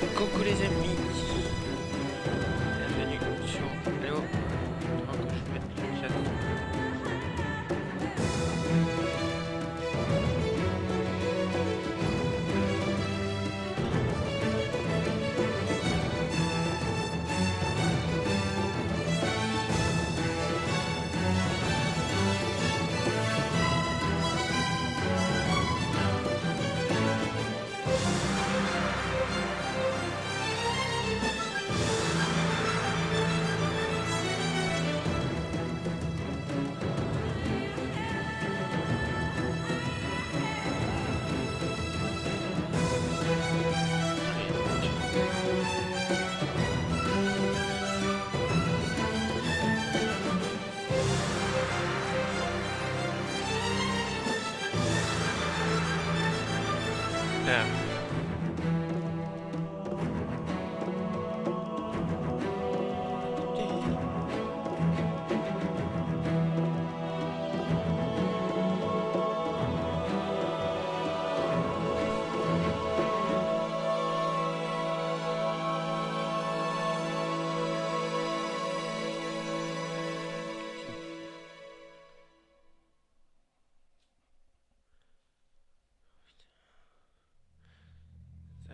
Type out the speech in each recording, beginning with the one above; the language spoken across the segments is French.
Coucou les amis, bienvenue sur Léo. Donc je vais mettre le chat.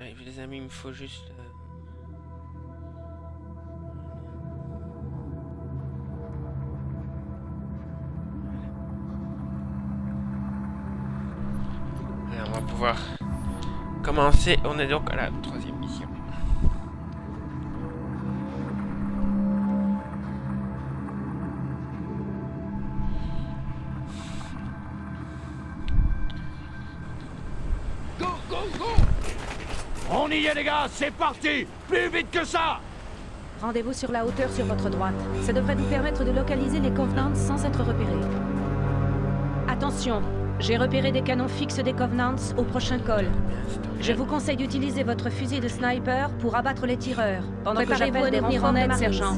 Allez, les amis, il me faut juste... Allez, on va pouvoir commencer. On est donc à la 3e mission. Go, go, go! On y est les gars, c'est parti! Plus vite que ça! Rendez-vous sur la hauteur sur votre droite. Ça devrait vous permettre de localiser les Covenants sans être repéré. Attention, j'ai repéré des canons fixes des Covenants au prochain col. Je vous conseille d'utiliser votre fusil de sniper pour abattre les tireurs. Pendant que j'appelle des renforts en aide, sergent.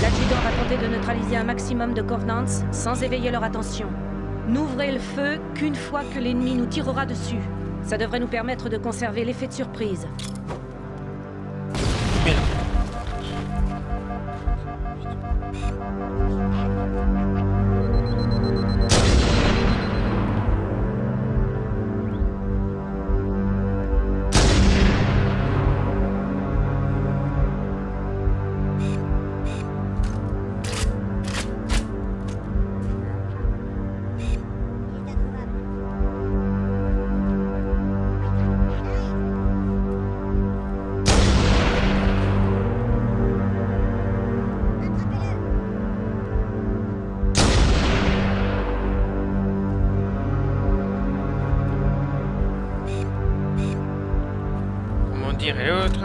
L'adjudant va tenter de neutraliser un maximum de Covenants sans éveiller leur attention. N'ouvrez le feu qu'une fois que l'ennemi nous tirera dessus. Ça devrait nous permettre de conserver l'effet de surprise. Et l'autre.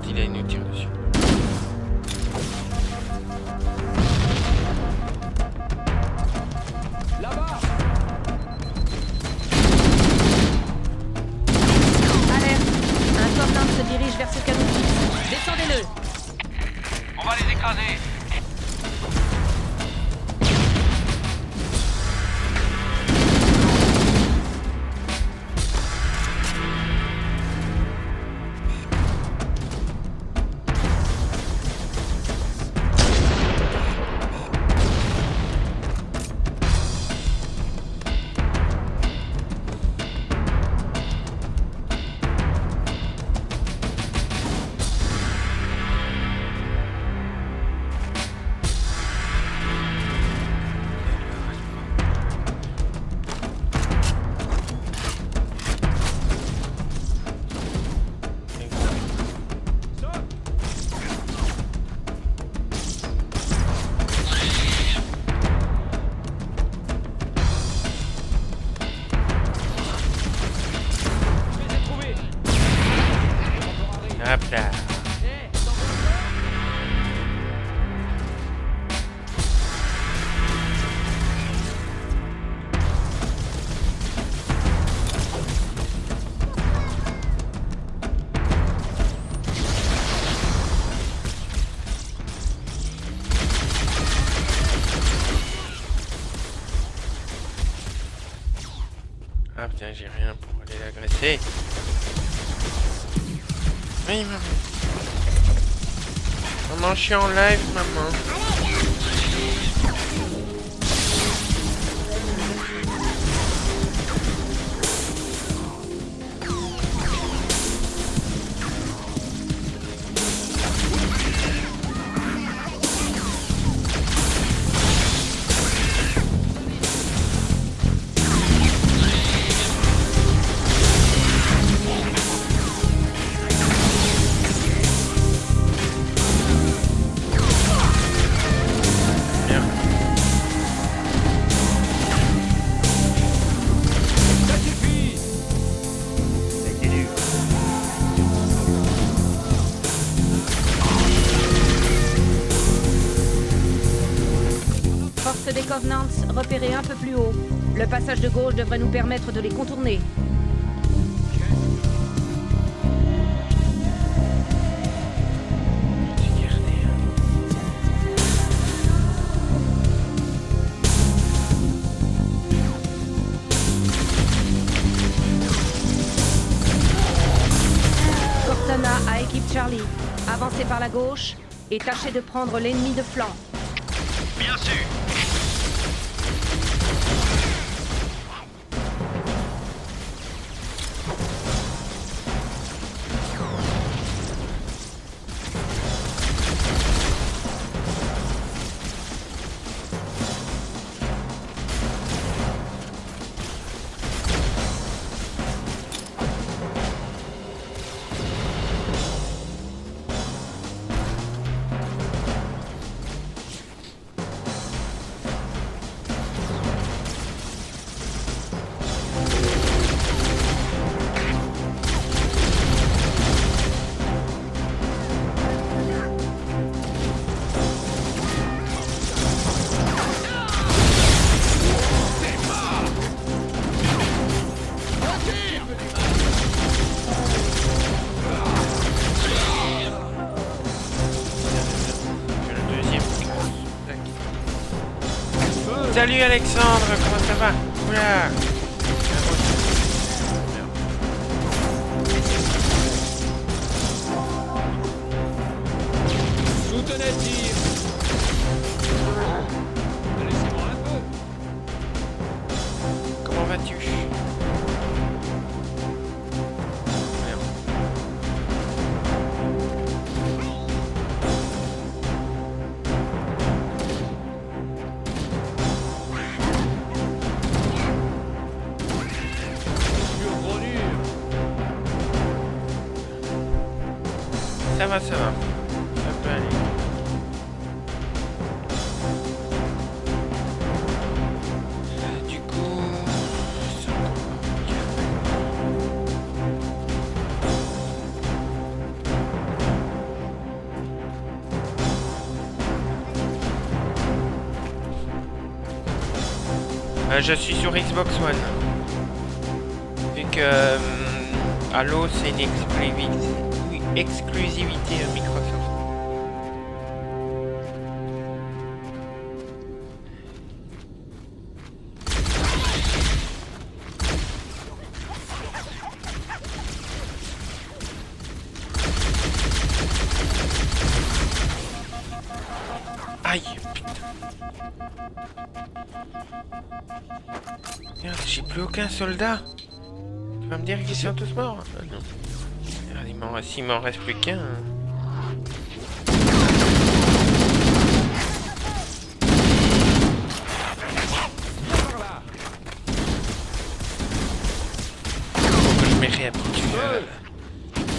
Il nous tire dessus. Ah putain, j'ai rien pour aller l'agresser. Oui, maman. Maman, je suis en live, maman. Des Covenants repérés un peu plus haut. Le passage de gauche devrait nous permettre de les contourner. Cortana à équipe Charlie. Avancez par la gauche et tâchez de prendre l'ennemi de flanc. Bien sûr. Salut Alexandre, comment ça va? Oula. Soutenez le tir. Laissez-moi un peu. Comment vas-tu? Ça va, ça va. Ça peut aller. Du coup... c'est encore je suis sur Xbox One. Vu que Halo c'est une exclusivité Microsoft. Aïe, putain. Merde, j'ai plus aucun soldat. Tu vas me dire qu'ils sont tous morts? Ah, non. Merde, s'il m'en reste plus qu'un. Faut que je me réhabitue.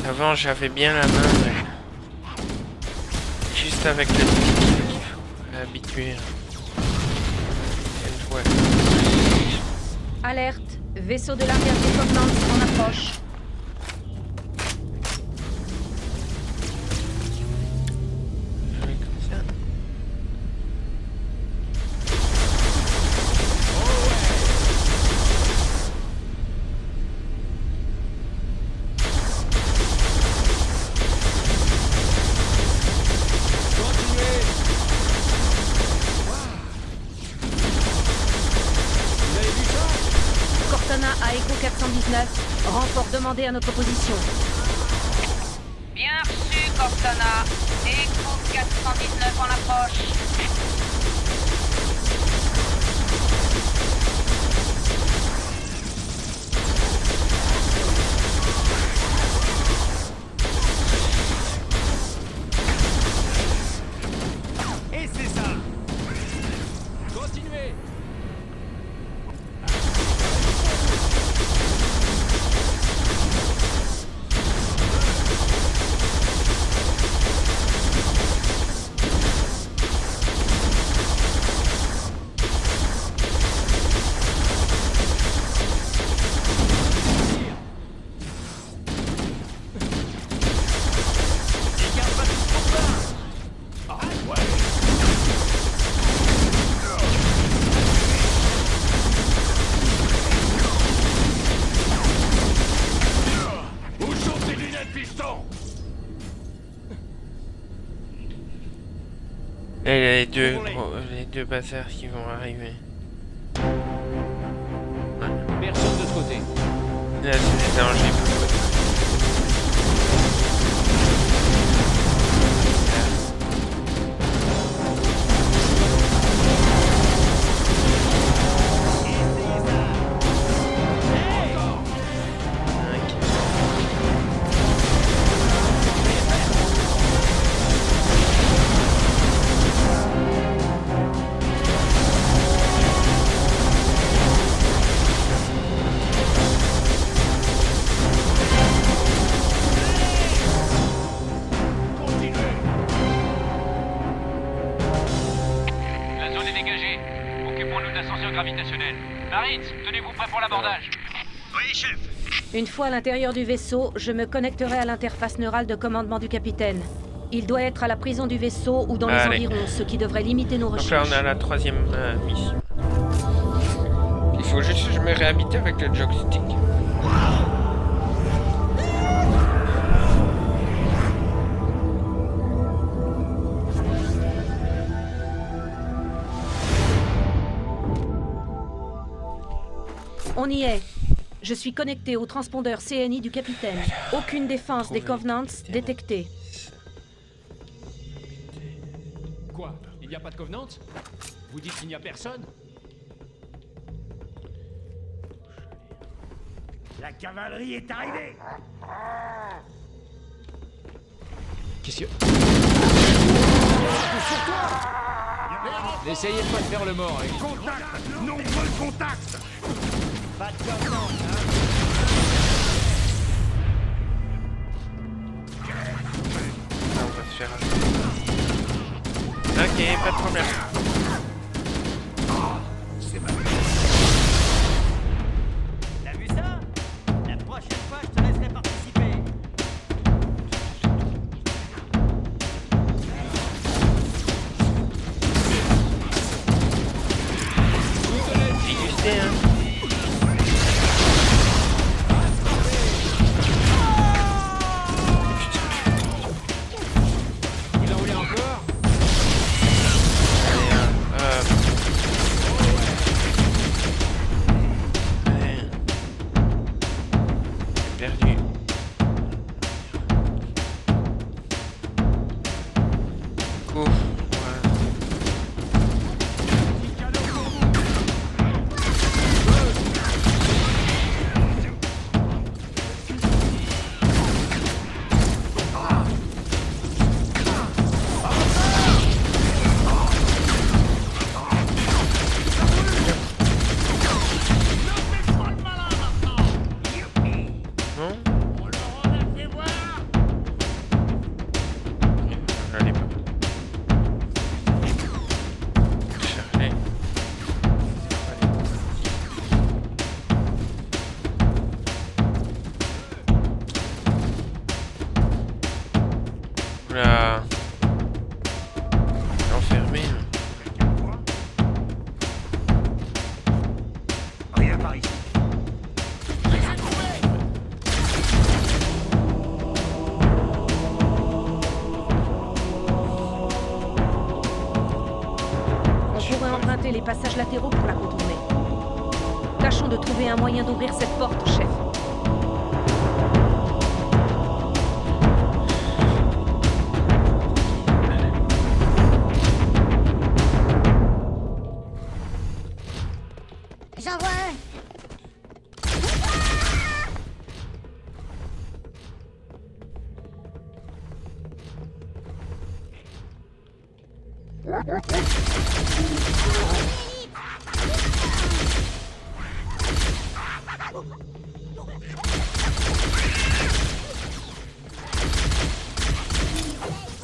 Avant, j'avais bien la main. Mais... juste avec le stick qu'il faut réhabituer. Alerte, vaisseau de l'arrière des Covenants en approche. Cortana à Echo 419. Renfort demandé à notre position. Bien reçu, Cortana. Echo 419 en approche. Et c'est ça. Continuez. Les gars, pas tous pour ça. Ah ouais. Où sont tes lunettes, piston? Là, il y a les deux bazars qui vont arriver. Personne de ce côté. Là, c'est des dangers pour eux. Continuez. La zone est dégagée. Occupons-nous de l'ascenseur gravitationnel. Marines, tenez-vous prêts pour l'abordage. Oui, chef. Une fois à l'intérieur du vaisseau, je me connecterai à l'interface neurale de commandement du capitaine. Il doit être à la prison du vaisseau ou dans les Allez. environs, ce qui devrait limiter nos Donc recherches. là, on a la troisième mission. Il faut juste que je me réhabite avec le joystick. On y est. Je suis connecté au transpondeur CNI du capitaine. Aucune défense des Covenants détectée. Quoi? Il n'y a pas de Covenant? Vous dites qu'il n'y a personne? La cavalerie est arrivée! Qu'est-ce que... Sur toi! N'essayez pas de faire le mort, hein. Contact! Nombreux contacts! Pas de Covenant, hein? Là, on va se faire Ok, pas de problème. T'as vu ça? La prochaine fois, je te laisserai participer. Dégusté, hein. Vous en voulez encore? Allez. J'ai perdu. Coup. Voilà. Non? Allez, pas. Charger. Oula. Enfermé. Rien par ici. On pourrait emprunter les passages latéraux pour la contourner. Tâchons de trouver un moyen d'ouvrir cette porte, chef. J'en vois un.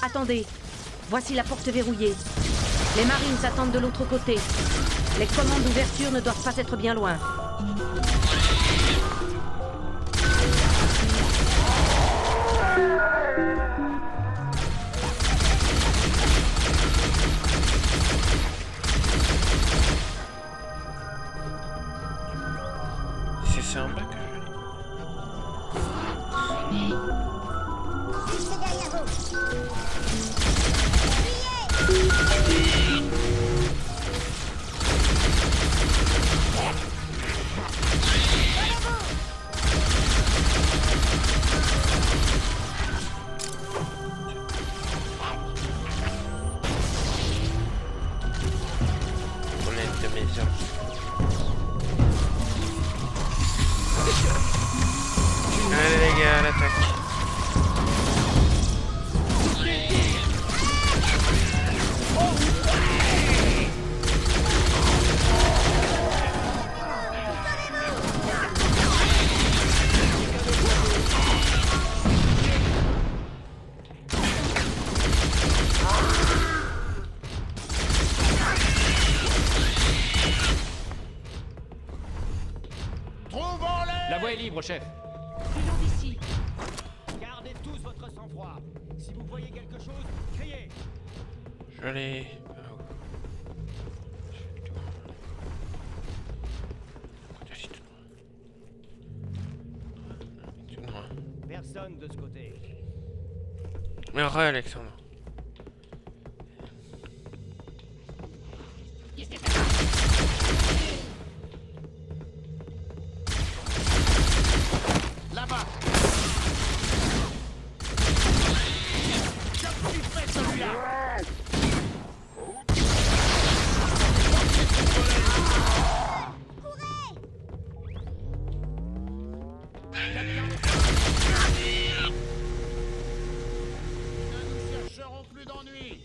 Attendez, voici la porte verrouillée. Les Marines attendent de l'autre côté. Les commandes d'ouverture ne doivent pas être bien loin. C'est en bas que Juste derrière vous. on est de maison. Allez les gars, à l'attaque. La voie est libre, chef. D'ici. Gardez tous votre sang-froid. Si vous voyez quelque chose, criez. Je l'ai... Tout droit. Personne de ce côté. Mais Alexandre. Là-bas. J'ai fait celui-là. Ne nous chercherons plus d'ennui.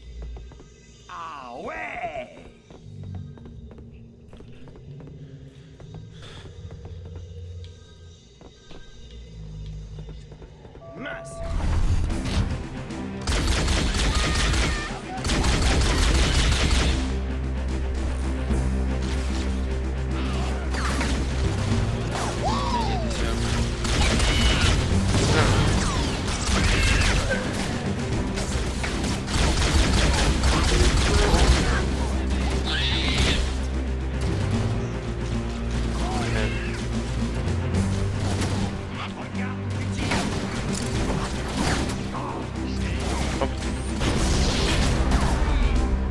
Ah ouais. Mince.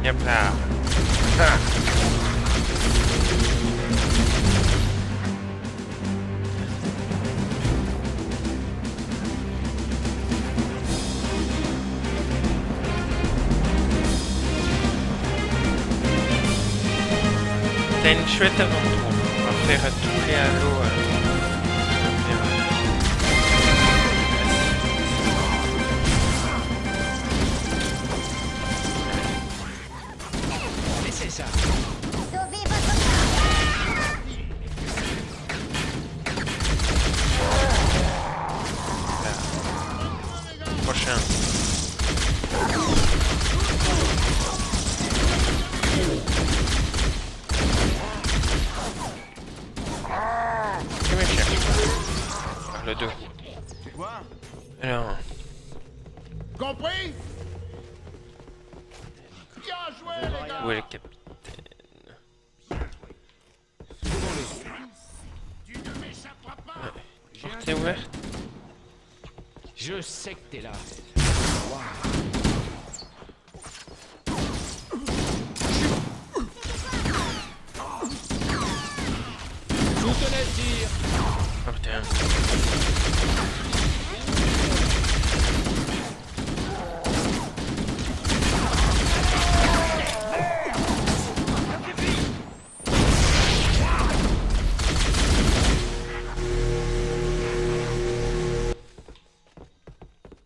Yep là. Ah. T'as une chouette aventure. On va faire tous les halos. Laissez ça. Sauvez votre corps. Prochain. Que me cherche. Ah, le dos. Quoi? Alors, Compris? Bien joué, les gars! où est le capitaine? Tu ne m'échapperas pas! Porte est ouverte. Je sais que t'es là. Boutonnet de tir. Oh putain.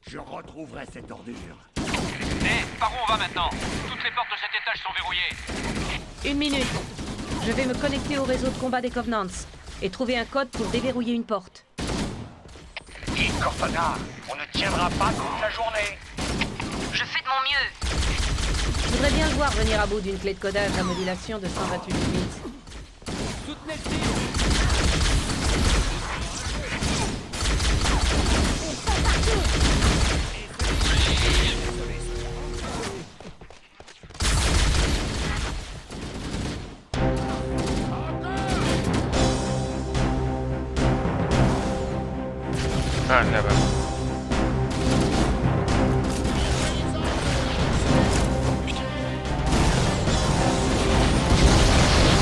Je retrouverai cette ordure. Par où on va maintenant? Toutes les portes de cet étage sont verrouillées. 1 minute. Je vais me connecter au réseau de combat des Covenants et trouver un code pour déverrouiller une porte. Dis, Cortana, on ne tiendra pas toute la journée. Je fais de mon mieux. Je voudrais bien le voir venir à bout d'une clé de codage à modulation de 128 bits. Soutenez le tir. Ah, là-bas.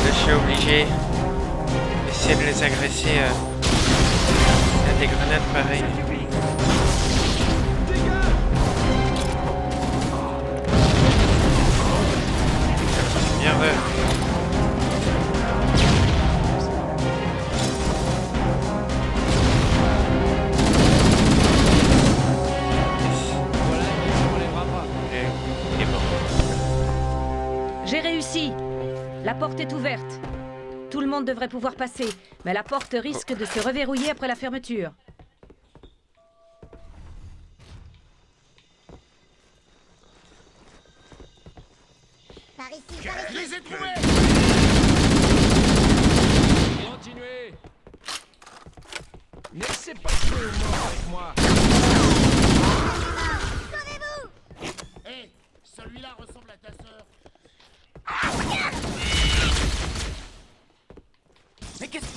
Là, je suis obligé d'essayer de les agresser. Il y a des grenades pareilles. Bien vrai. Voilà, il ne relèvera pas. Il est mort. J'ai réussi. La porte est ouverte. Tout le monde devrait pouvoir passer, mais la porte risque de se reverrouiller après la fermeture. Par ici, par ici. Je les ai trouvés. Continuez. Laissez pas tuer le mort avec moi. Sauvez-vous. Hé, celui-là ressemble à ta sœur. Mais qu'est-ce que...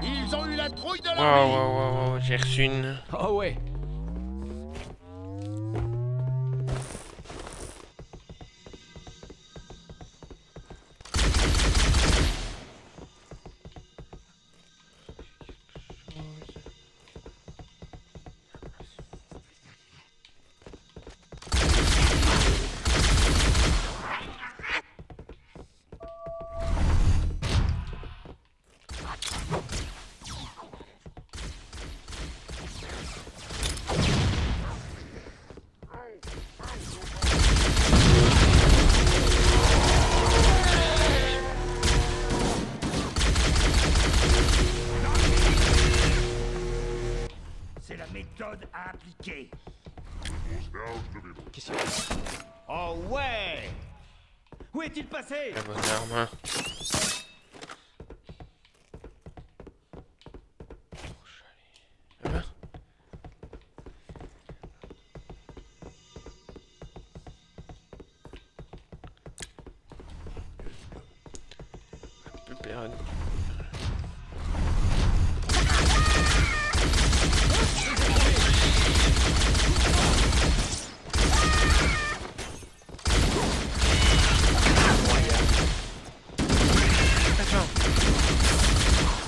Ils ont eu la trouille de la Wow, j'ai reçu une. Oh ouais. C'est la méthode à appliquer. Qu'est-ce que... Oh ouais. Où est-il passé? La bonne arme. Là-bas. Pépérone. Attends.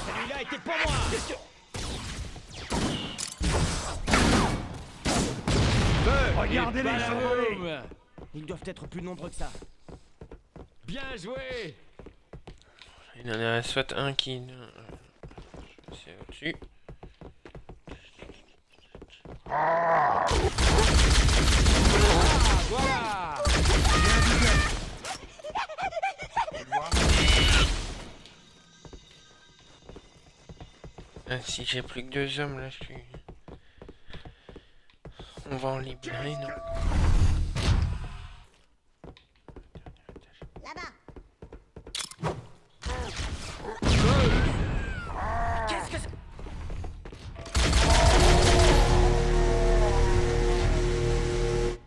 Celui-là était pour moi. Regardez les chevaux. Balaboum. Ils doivent être plus nombreux que ça. Bien joué. Il y en a soit un qui... C'est au-dessus. Voilà. Ah, si j'ai plus que 2 hommes là, je suis... On va en libérer, non? Là-bas. Qu'est-ce que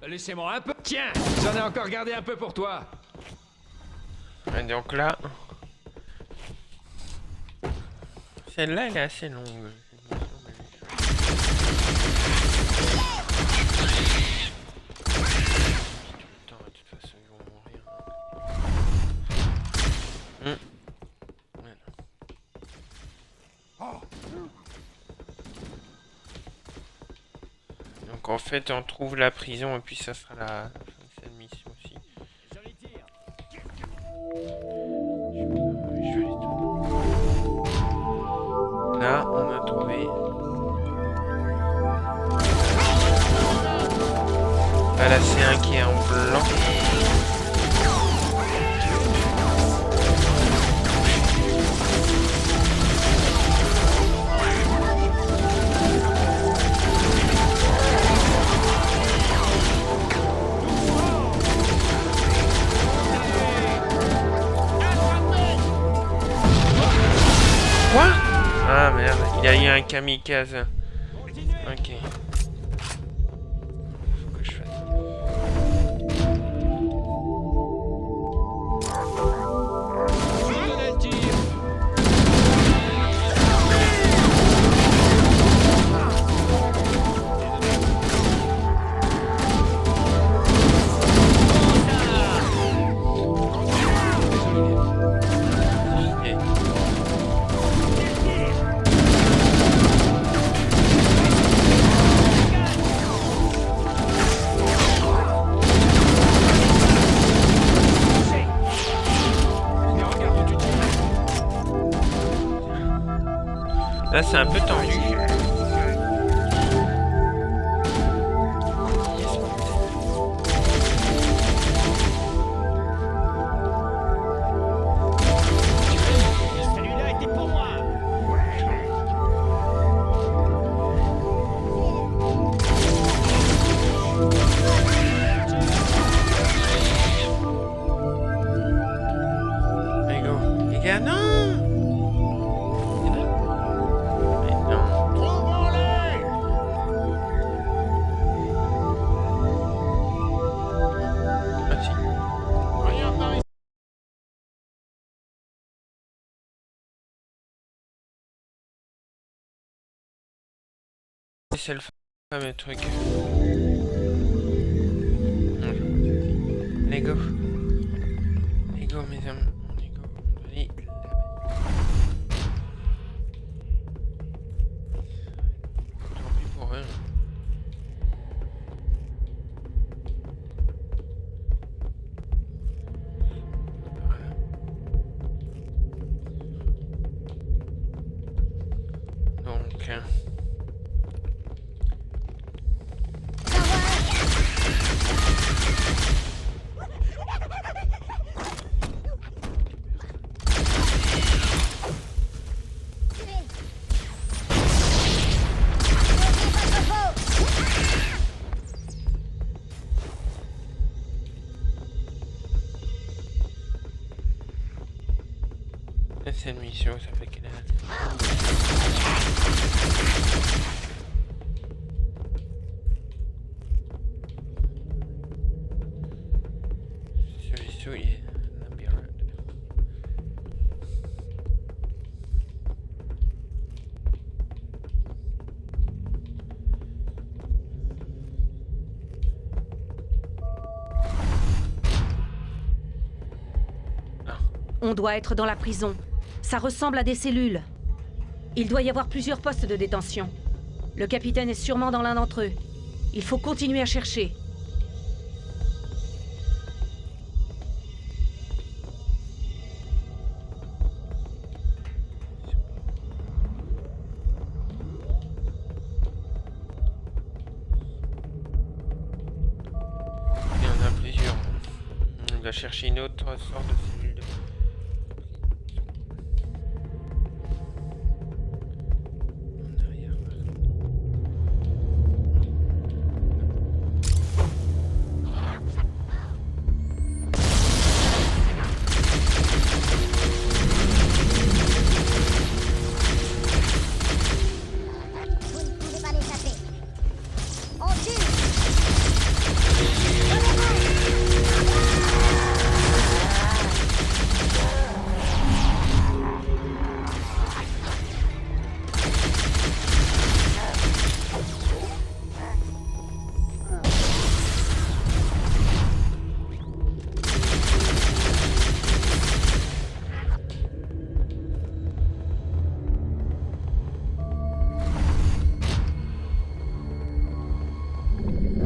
c'est? Laissez-moi un peu. Tiens, j'en ai encore gardé un peu pour toi. Et donc là... Celle-là, elle est assez longue. Attends, de toute façon, ils vont mourir. Voilà. Donc en fait, on trouve la prison et puis ça sera la fin de cette mission aussi. Je vais aller tout. Là, on a trouvé. Ah là, c'est un qui est en blanc. Quoi? Ah merde, il y a eu un kamikaze. Ok. Faut que je fasse gaffe. Là, c'est un peu tendu. Celui-là était pour moi. Allez, go. Les gars, non! Mais non. Ah si. C'est le fameux truc. Les go. Les go, mes amis. Les go. Allez. Tant pis pour eux. Donc... cette mission, ça fait quelle heure? Celui-ci, il est labyrinthe. On doit être dans la prison. Ça ressemble à des cellules. Il doit y avoir plusieurs postes de détention. Le capitaine est sûrement dans l'un d'entre eux. Il faut continuer à chercher. Il y en a plusieurs. On doit chercher une autre sorte de cellule de... En arrière. Vous ne pouvez pas l'échapper. On tue.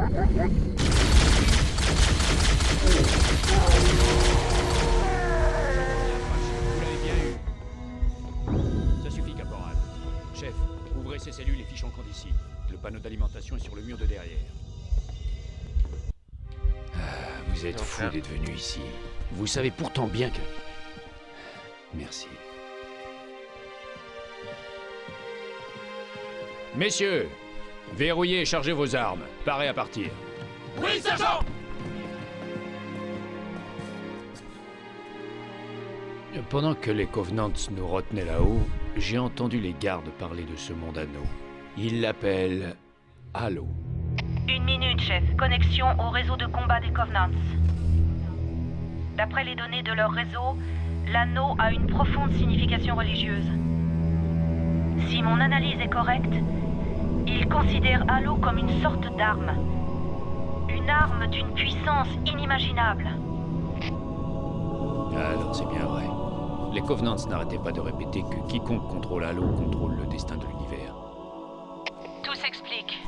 Vous l'avez bien eu. Ça suffit, caporal. Chef, ouvrez ces cellules et fichons camp d'ici. Le panneau d'alimentation est sur le mur de derrière. Vous êtes fou d'être venu ici. Vous savez pourtant bien que... Merci. Messieurs, verrouillez et chargez vos armes. Parez à partir. Oui, sergent! Pendant que les Covenants nous retenaient là-haut, j'ai entendu les gardes parler de ce Mondano. Ils l'appellent Halo. 1 minute, chef. Connexion au réseau de combat des Covenants. D'après les données de leur réseau, l'anneau a une profonde signification religieuse. Si mon analyse est correcte, ils considèrent Halo comme une sorte d'arme. Une arme d'une puissance inimaginable. Alors c'est bien vrai. Les Covenants n'arrêtaient pas de répéter que quiconque contrôle Halo contrôle le destin de l'univers. Tout s'explique.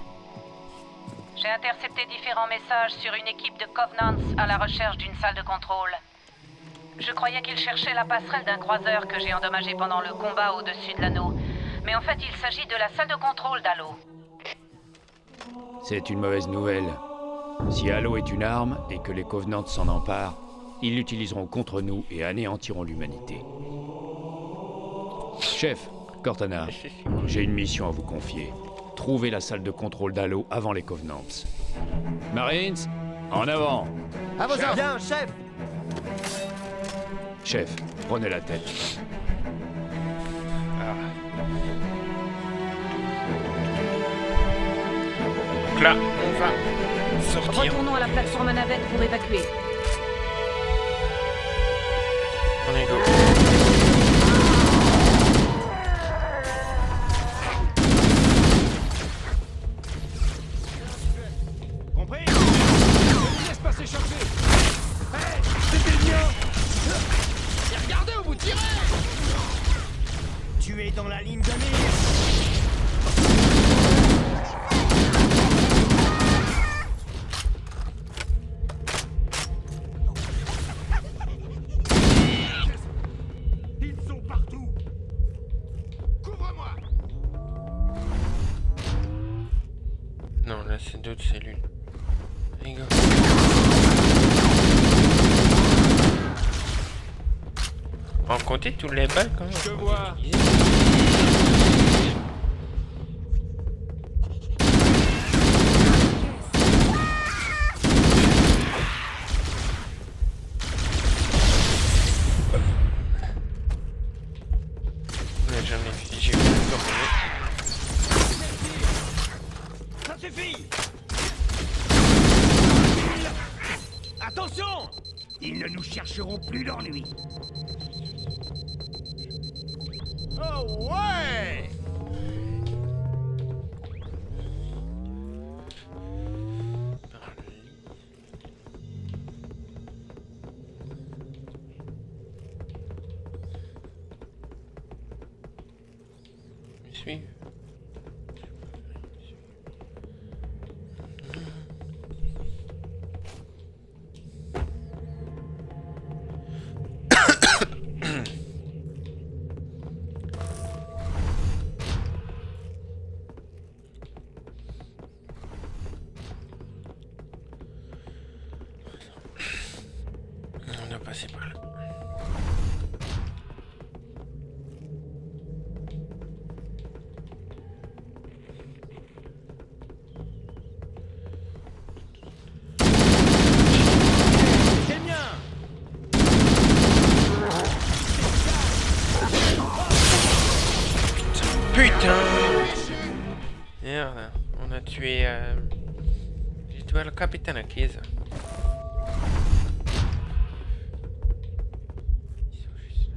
J'ai intercepté différents messages sur une équipe de Covenants à la recherche d'une salle de contrôle. Je croyais qu'ils cherchaient la passerelle d'un croiseur que j'ai endommagé pendant le combat au-dessus de l'anneau. Mais en fait, il s'agit de la salle de contrôle d'Halo. C'est une mauvaise nouvelle. Si Halo est une arme et que les Covenants s'en emparent, ils l'utiliseront contre nous et anéantiront l'humanité. Chef, Cortana, j'ai une mission à vous confier. Trouvez la salle de contrôle d'Halo avant les Covenants. Marines, en avant! À vos ordres! Bien, chef! Chef, prenez la tête. Donc là, on va sortir. Retournons à la plateforme navette pour évacuer. On est go. Compris? Je vous laisse pas s'échapper! Hey! C'était le mien! Et regardez où vous tirez! Tu es dans la ligne de mire! Ils sont partout. Couvre-moi. Non, là c'est d'autres cellules. Allez, go. En compter toutes les balles quand même. Je vois. On a jamais j'ai vu encore Ça suffit! Attention! Ils ne nous chercheront plus d'ennui. Oh ouais! Me suis. On a passé par là. C'est bien! Putain! Merde, on a tué... J'ai tué le capitaine à Chiesa. Ils sont juste là.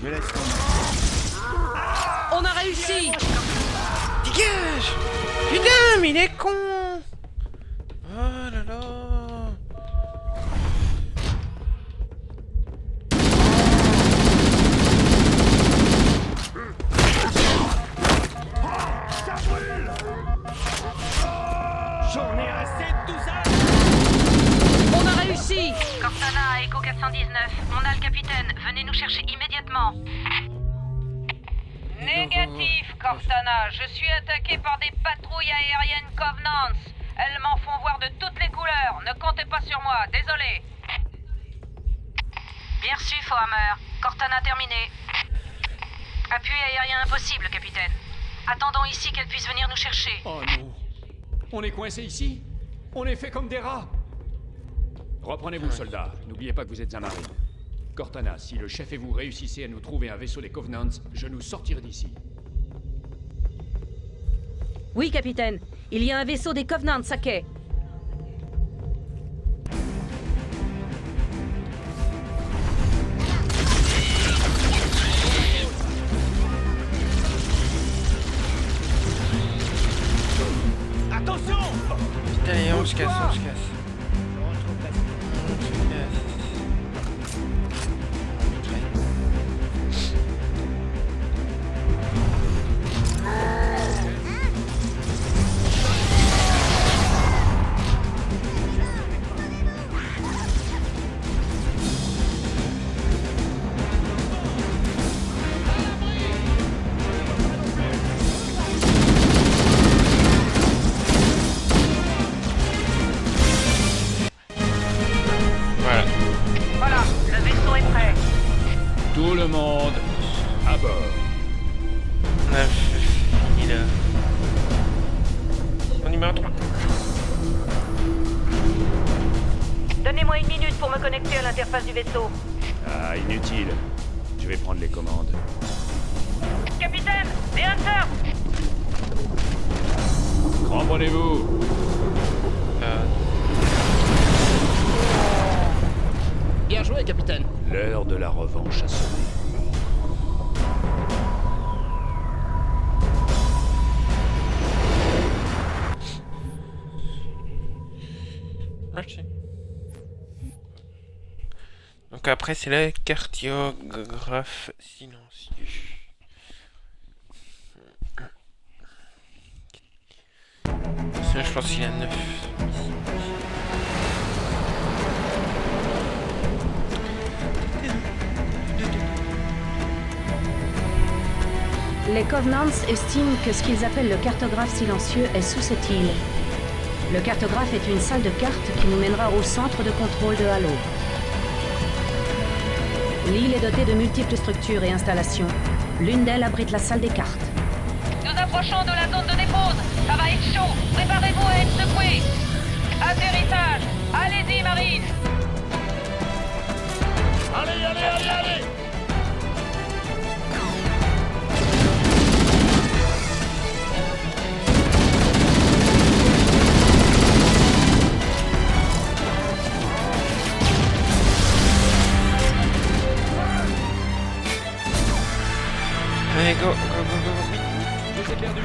Je laisse tomber. On a réussi! Dégage! Putain, mais il est con! Oh. là. J'en ai assez de tout ça. On a réussi! Cortana à Echo 419. On a le capitaine. Venez nous chercher immédiatement. Négatif, Cortana. Je suis attaqué par des patrouilles aériennes Covenants. Elles m'en font voir de toutes les couleurs. Ne comptez pas sur moi. Désolé. Bien reçu, Fohammer. Cortana terminé. Appui aérien impossible, capitaine. Attendons ici qu'elle puisse venir nous chercher. Oh non. On est coincé ici? On est fait comme des rats. Reprenez-vous, soldats. N'oubliez pas que vous êtes un marine. Cortana, si le chef et vous réussissez à nous trouver un vaisseau des Covenants, je nous sortirai d'ici. Oui, capitaine. Il y a un vaisseau des Covenants à quai. Attention. Putain, allez, on se casse, on se casse. Voilà, le vaisseau est prêt. Tout le monde à bord. On a fini là. Au numéro 3. Donnez-moi une minute pour me connecter à l'interface du vaisseau. Ah, inutile. Je vais prendre les commandes. Capitaine, les Hunters! Cramponnez-vous. Bien joué, capitaine. L'heure de la revanche a sonné. Merci. Donc après c'est le cartographe silencieux. Ça, je pense qu'il a 9. Les Covenants estiment que ce qu'ils appellent le cartographe silencieux est sous cette île. Le cartographe est une salle de cartes qui nous mènera au centre de contrôle de Halo. L'île est dotée de multiples structures et installations. L'une d'elles abrite la salle des cartes. Nous approchons de la zone de dépose. Ça va être chaud. Préparez-vous à être secoués. Atterrissage. Allez-y, Marine. Allez, allez, allez, allez. Allez, go, go, go, go, go. Je vous ai perdu.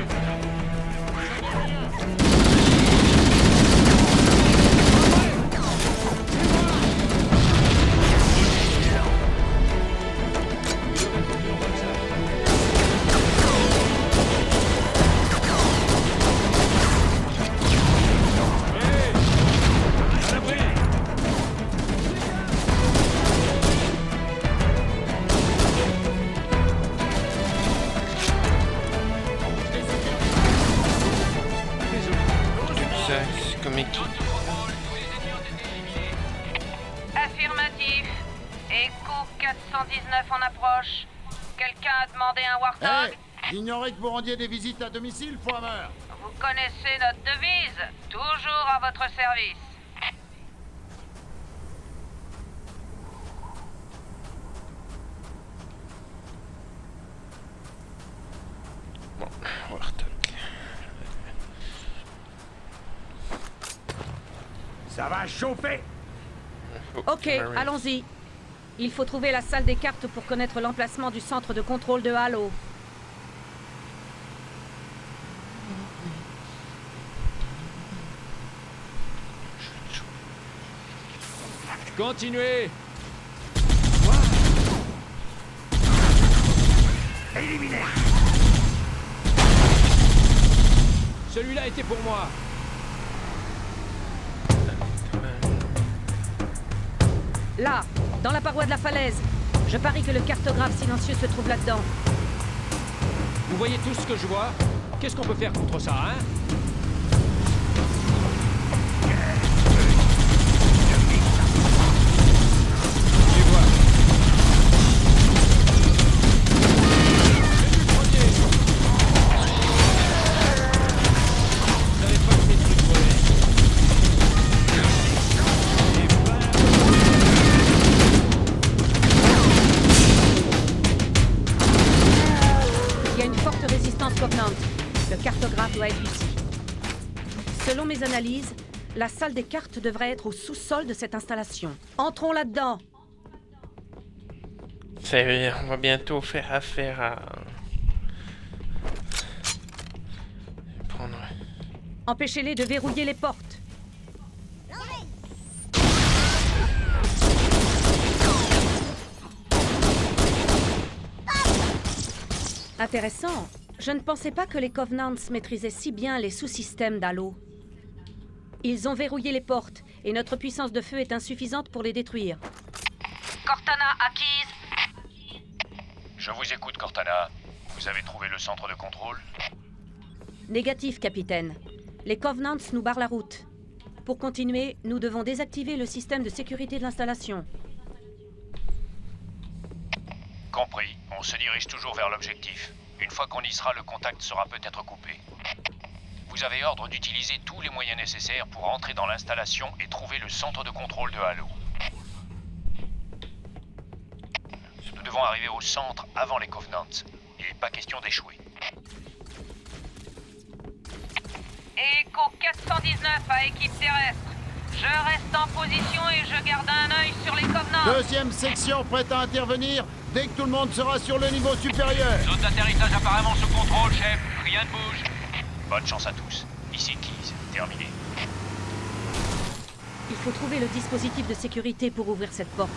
C'est comme équipe. Affirmatif. Echo 419 en approche. Quelqu'un a demandé un Warthog? J'ignorais que vous rendiez des visites à domicile, Fohammer. Vous connaissez notre devise. Toujours à votre service. Bon, Warthog. Ça va chauffer. Ok, allons-y. Il faut trouver la salle des cartes pour connaître l'emplacement du centre de contrôle de Halo. Continuez. Éliminé. Celui-là était pour moi. Là, dans la paroi de la falaise. Je parie que le cartographe silencieux se trouve là-dedans. Vous voyez tout ce que je vois? Qu'est-ce qu'on peut faire contre ça, hein? Je vais voir. J'ai vu le premier. Je savais pas que ces trucs volaient. Il y a une forte résistance Covenant. Le cartographe doit être ici. Selon mes analyses, la salle des cartes devrait être au sous-sol de cette installation. Entrons là-dedans. Ça veut dire, on va bientôt faire affaire à... Prendre... Empêchez-les de verrouiller les portes. Intéressant. Je ne pensais pas que les Covenants maîtrisaient si bien les sous-systèmes d'Halo. Ils ont verrouillé les portes, et notre puissance de feu est insuffisante pour les détruire. Cortana acquise. Je vous écoute, Cortana. Vous avez trouvé le centre de contrôle? Négatif, capitaine. Les Covenants nous barrent la route. Pour continuer, nous devons désactiver le système de sécurité de l'installation. Compris. On se dirige toujours vers l'objectif. Une fois qu'on y sera, le contact sera peut-être coupé. Vous avez ordre d'utiliser tous les moyens nécessaires pour entrer dans l'installation et trouver le centre de contrôle de Halo. Nous devons arriver au centre avant les Covenants. Il n'est pas question d'échouer. Echo 419 à équipe terrestre. Je reste en position et je garde un œil sur les Covenants. Deuxième section prête à intervenir dès que tout le monde sera sur le niveau supérieur. Zone d'atterrissage apparemment sous contrôle, chef. Rien ne bouge. Bonne chance à tous. Ici Keys, terminé. Il faut trouver le dispositif de sécurité pour ouvrir cette porte.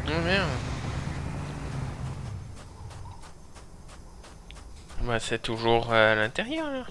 Oh merde. Bah c'est toujours à l'intérieur là.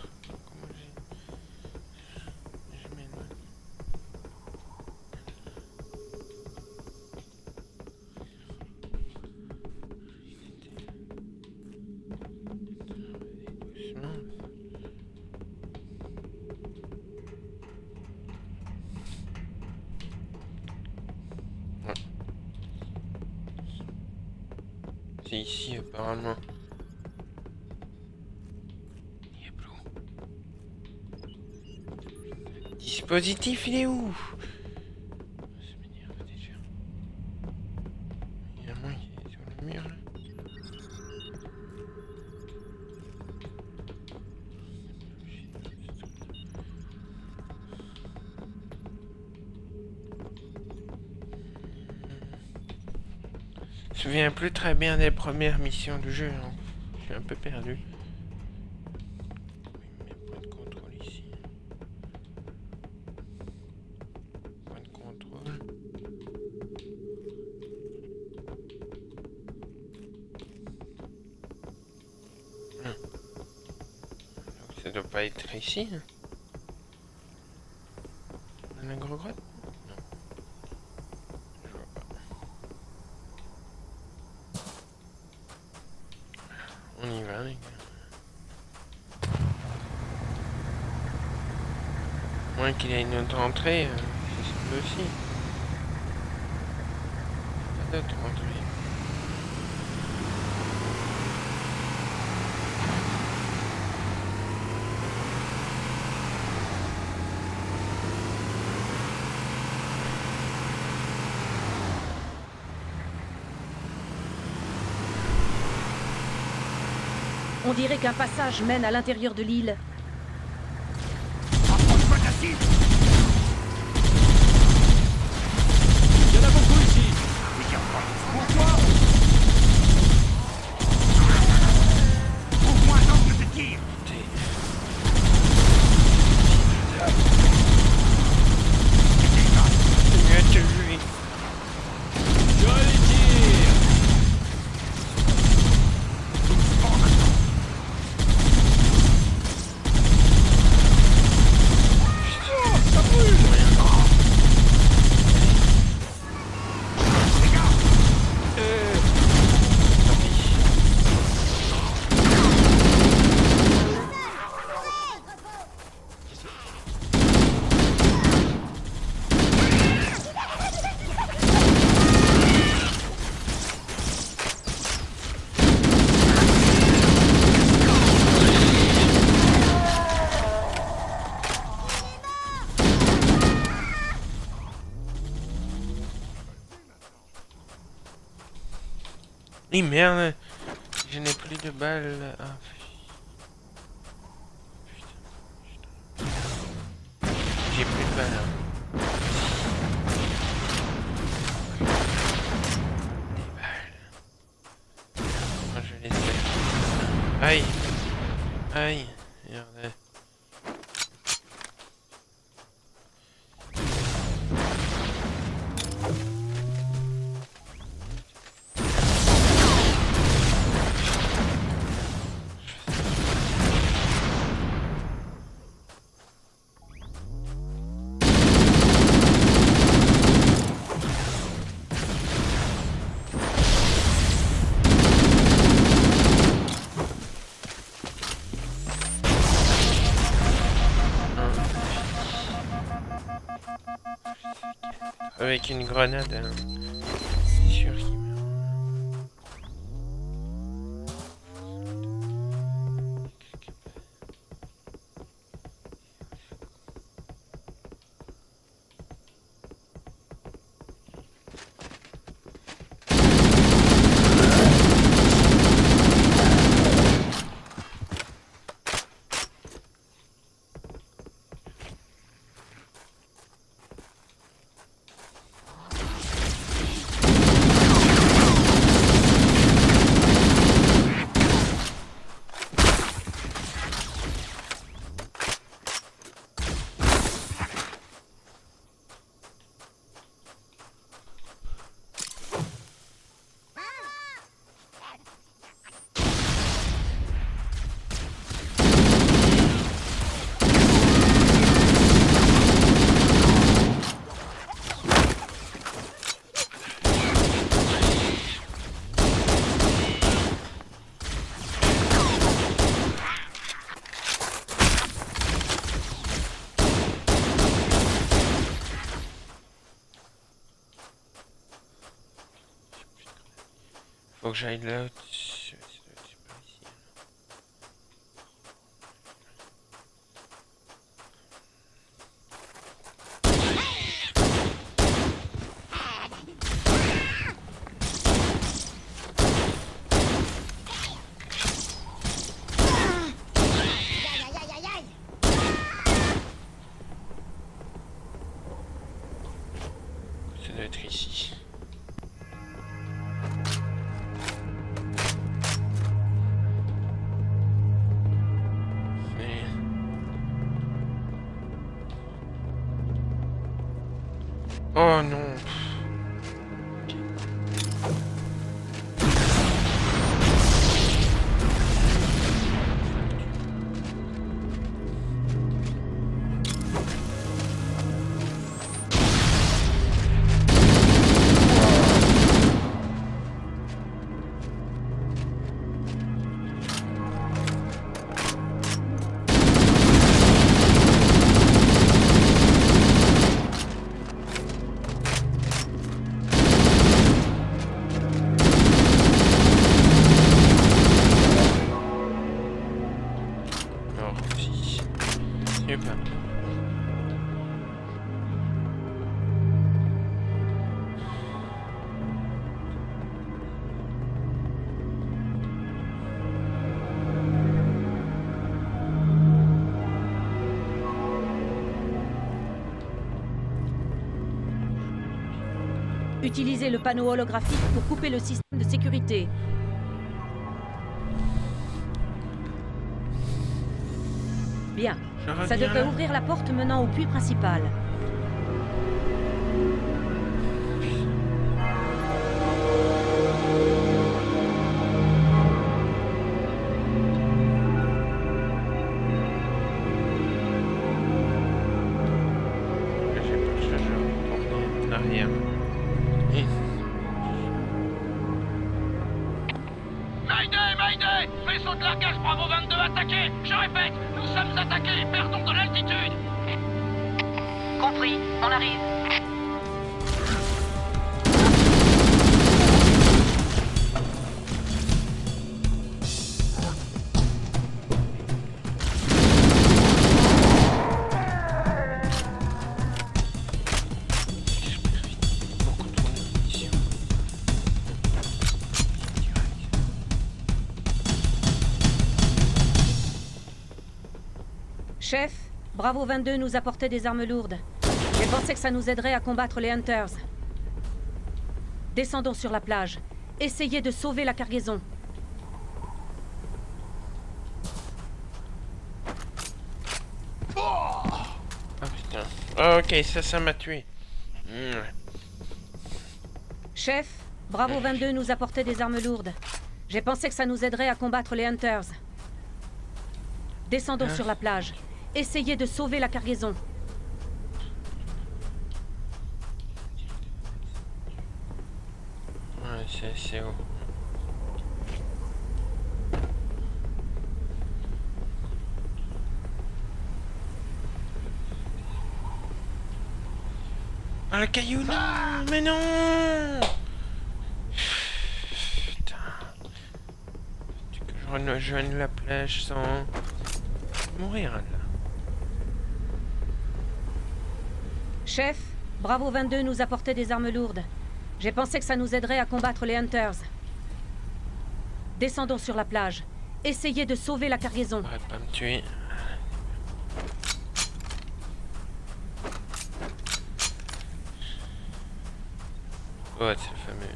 C'est ici apparemment. Dispositif, il est où? Ça m'énerve déjà. Il y a un qui est sur le mur là. Je me souviens plus très bien des premières missions du jeu, hein. Je suis un peu perdu. Ça doit pas être ici. Hein. Dans la grotte? Non. Je vois pas. On y va, les gars. Moins qu'il y ait une autre entrée, c'est aussi. Pas d'autre entrée. On dirait qu'un passage mène à l'intérieur de l'île. Approche-toi de la cible. Il y en a beaucoup ici. Pourquoi? Trouve-moi un angle de tir. Oui, merde. Je n'ai plus de balles. Ah, putain. J'ai plus de balles. Hein. Des balles. Moi, je les ai. Aïe. Aïe. Merde. Avec une grenade, hein. C'est sûr qu'il meurt. Faut que j'aille là. C'est pas ici. Ça doit être ici. Oh non. Utilisez le panneau holographique pour couper le système de sécurité. Bien. Ça devrait ouvrir la porte menant au puits principal. Mayday! Vaisseau de largage Bravo 22 attaqué! Je répète, nous sommes attaqués, perdons de l'altitude! Compris, on arrive. Chef, Bravo 22 nous apportait des armes lourdes. J'ai pensé que ça nous aiderait à combattre les Hunters. Descendons sur la plage. Essayez de sauver la cargaison. Ah putain. Oh, ok, ça m'a tué. Chef, Bravo 22 nous apportait des armes lourdes. J'ai pensé que ça nous aiderait à combattre les Hunters. Descendons sur la plage. Essayez de sauver la cargaison. Ouais, c'est où? Ah, le caillou, non! Mais non! Putain. Que je rejoigne la plage sans mourir, là. Chef, Bravo 22 nous apportait des armes lourdes. J'ai pensé que ça nous aiderait à combattre les Hunters. Descendons sur la plage. Essayez de sauver la cargaison. Arrête pas me tuer. Ouais, c'est le fameux.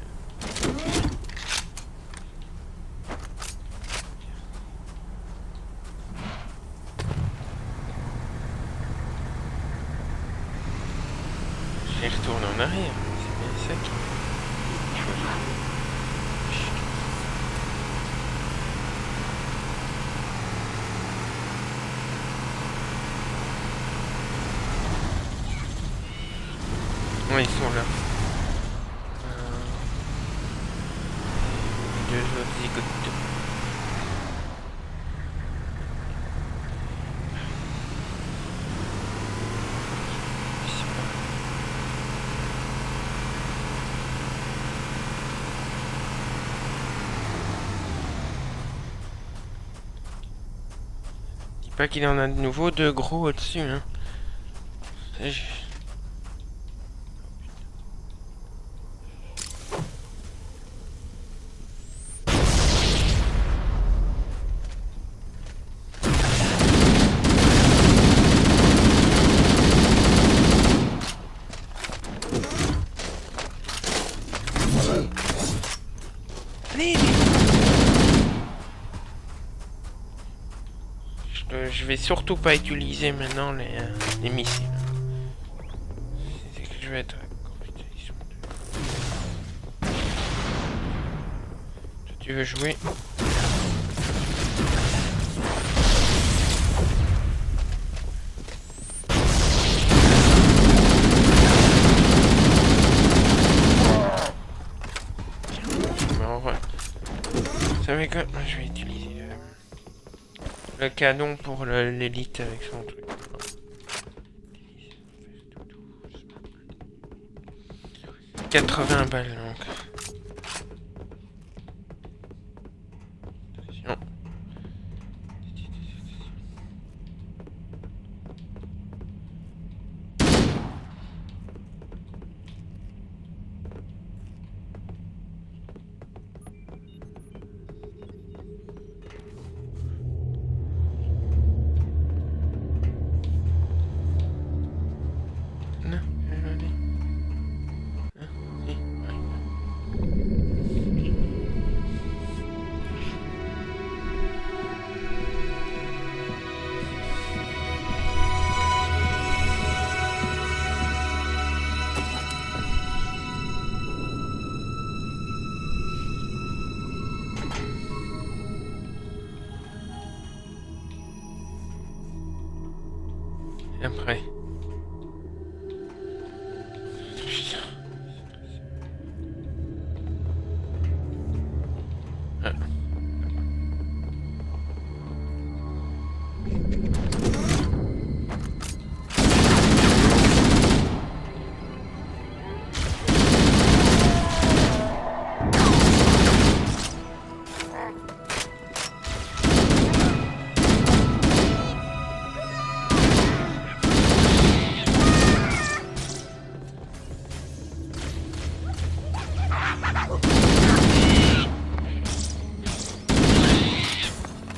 Je retourne en arrière. C'est bien ça qui... Ouais, ils sont là. Deux autres zigotes. Dis pas qu'il en a de nouveau deux gros au-dessus, hein. Je vais surtout pas utiliser maintenant les missiles. C'est que je vais être... Oh, putain, ils sont deux. Toi, tu veux jouer? Bon, ouais. Vous savez quoi? Je vais utiliser... le canon pour l'élite avec son truc. 80 balles donc. Attention. Après. Ah.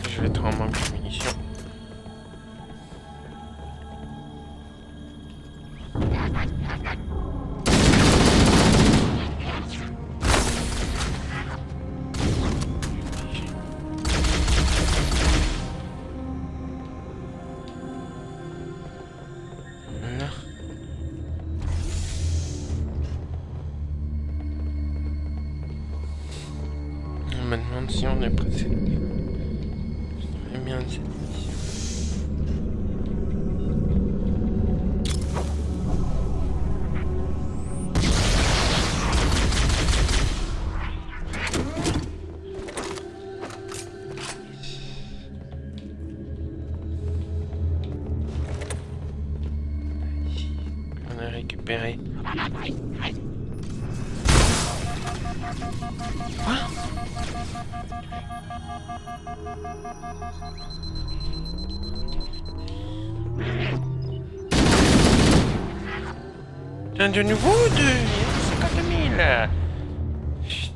Je vais être en manque de munitions. on est presque. J'aimerais bien cette mission. Ici, on a récupéré. De nouveau de 50 000. Chut.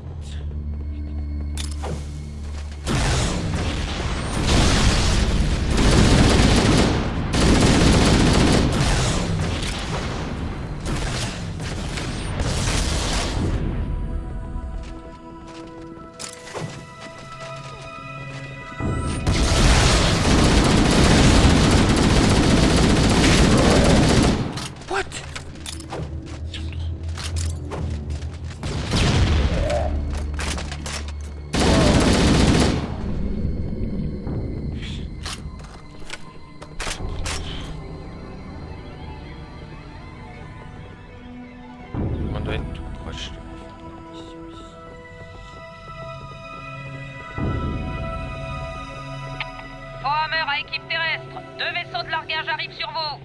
What? On doit être tout proche de la fin de la mission ici. Forehammer à équipe terrestre. 2 vaisseaux de largage arrivent sur vous.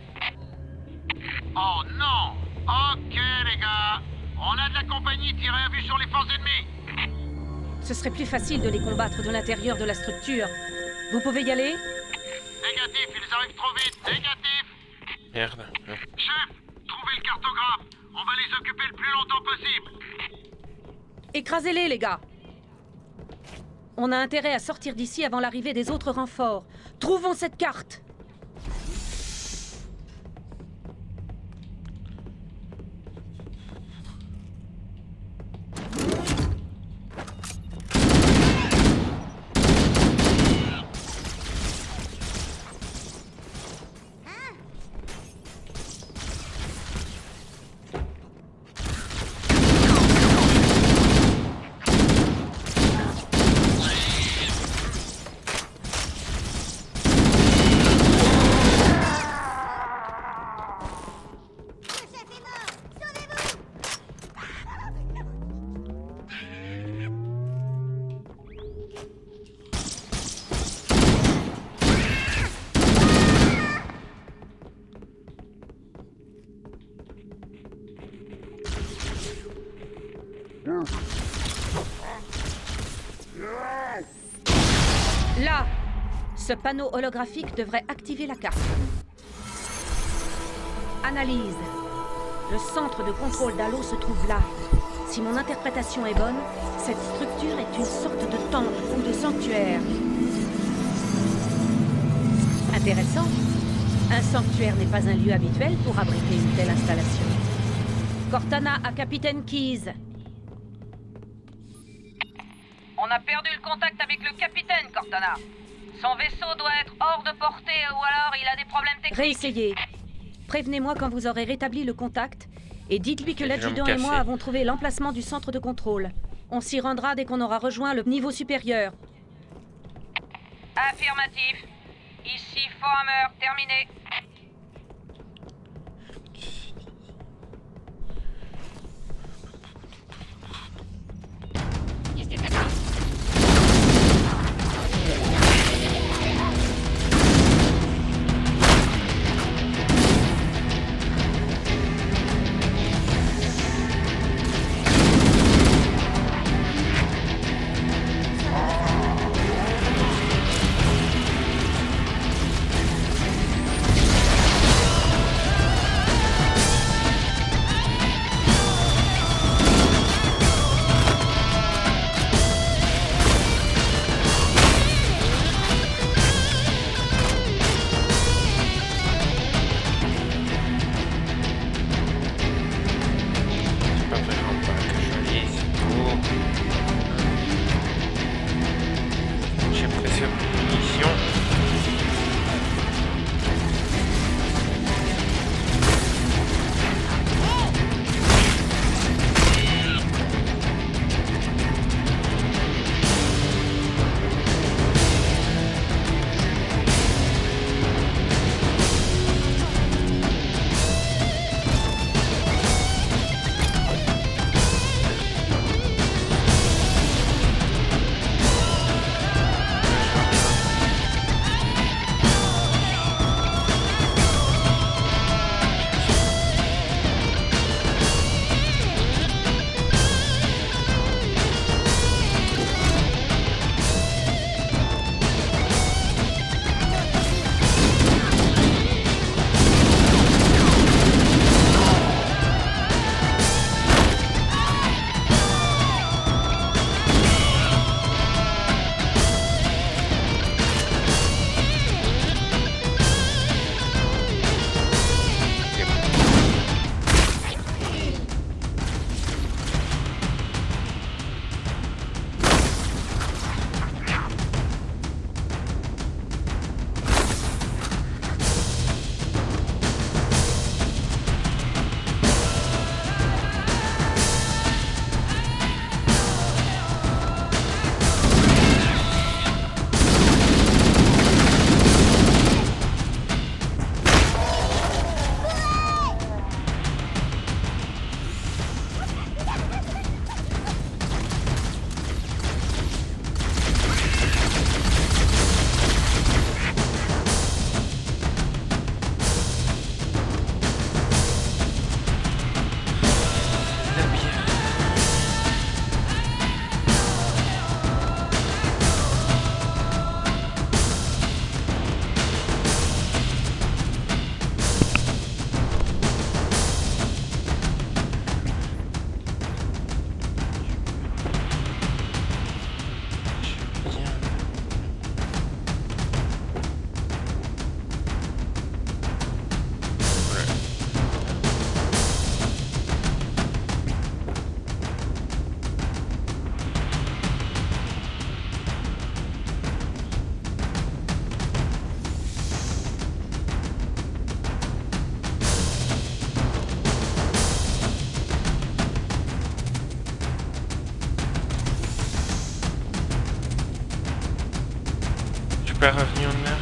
Oh non! Ok les gars! On a de la compagnie tirée à vue sur les forces ennemies! Ce serait plus facile de les combattre de l'intérieur de la structure. Vous pouvez y aller? Négatif, ils arrivent trop vite! Négatif! Merde. Chef! Trouvez le cartographe! On va les occuper le plus longtemps possible! Écrasez-les, les gars! On a intérêt à sortir d'ici avant l'arrivée des autres renforts. Trouvons cette carte! Là! Ce panneau holographique devrait activer la carte. Analyse. Le centre de contrôle d'Halo se trouve là. Si mon interprétation est bonne, cette structure est une sorte de temple ou de sanctuaire. Intéressant. Un sanctuaire n'est pas un lieu habituel pour abriter une telle installation. Cortana à Capitaine Keyes. On a perdu le contact avec le capitaine, Cortana. Son vaisseau doit être hors de portée ou alors il a des problèmes techniques. Réessayez. Prévenez-moi quand vous aurez rétabli le contact et dites-lui que Je vais l'adjudant me et moi casser. avons trouvé l'emplacement du centre de contrôle. On s'y rendra dès qu'on aura rejoint le niveau supérieur. Affirmatif. Ici Forehammer, terminé. pas revenu en arrière.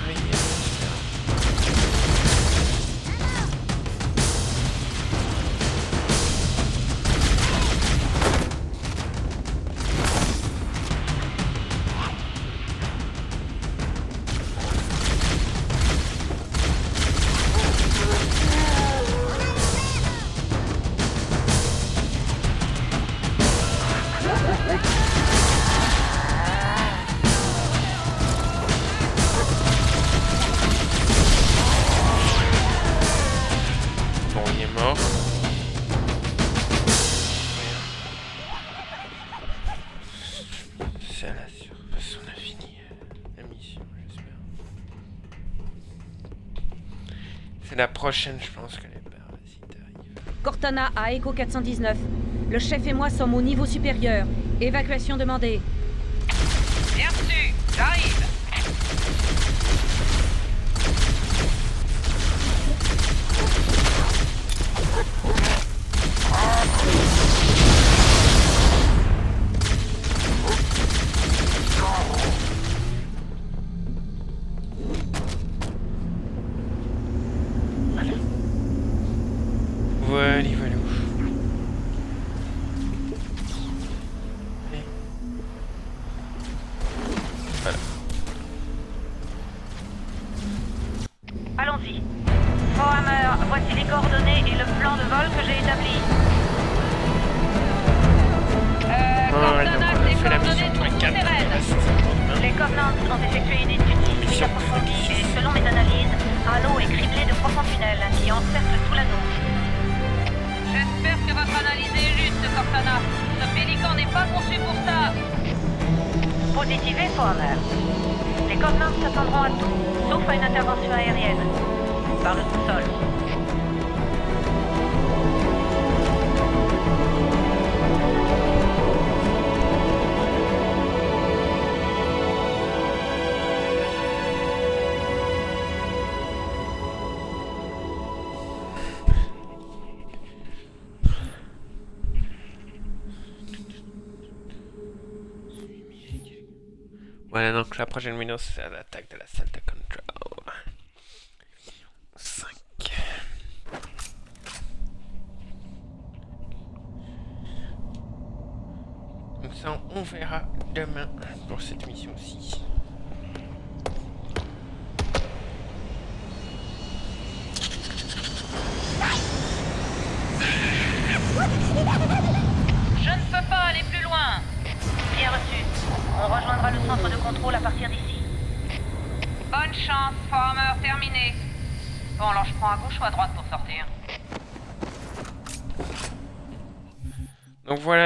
Bon, il est mort. C'est à la surface, on a fini la mission, j'espère. C'est la prochaine, je pense, que les parasites arrivent. Cortana à Echo 419. Le chef et moi sommes au niveau supérieur. Évacuation demandée. Bien reçu, j'arrive. Voilà, voilà. Et... voilà. Allons-y. Forehammer, voici les coordonnées et le plan de vol que j'ai établi. Cortana, ces coordonnées sont tout sereines. Les Covenants ont effectué une étude sismique approfondie et selon mes analyses, Halo est criblé de profonds tunnels qui encerclent tout l'anneau. J'espère que votre analyse est juste, Cortana. Ce pélican n'est pas conçu pour ça. Positivé, Forehammer. Les Covenants s'attendront à tout, sauf à une intervention aérienne. Par le sous-sol. Voilà, donc la prochaine vidéo, c'est l'attaque de la salle de control. 5. Donc ça, on verra demain pour cette mission-ci. Je ne peux pas aller plus loin. Bien reçu. On rejoindra le centre de contrôle à partir d'ici. Bonne chance, Forehammer, terminé. Bon, alors je prends à gauche ou à droite pour sortir? Donc voilà.